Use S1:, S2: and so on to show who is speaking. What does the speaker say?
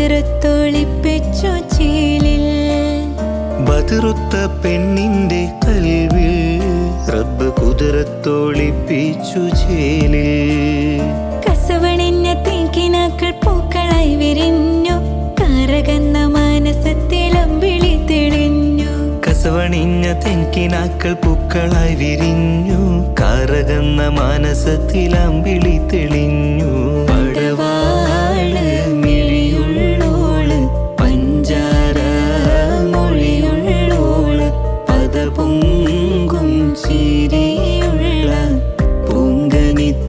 S1: കുതിരത്തൊളിപ്പിച്ചു ചേലിൽ.
S2: ബദറുത്ത പെണ്ണിന്റെ കൽവിൽ റബ്ബ് കുതിരത്തൊളിപ്പിച്ചു ചേലിൽ.
S1: കസവണിഞ്ഞ തേക്കിനാക്കൾ പൂക്കളായി വിരിഞ്ഞു, കറകന്ന മാനസത്തിൽ അമ്പിളി തെളിഞ്ഞു.
S2: കസവണിഞ്ഞ തെൻകിനാക്കൾ പൂക്കളായി വിരിഞ്ഞു, കറകന്ന മാനസത്തിൽ അമ്പിളി തെളിഞ്ഞു.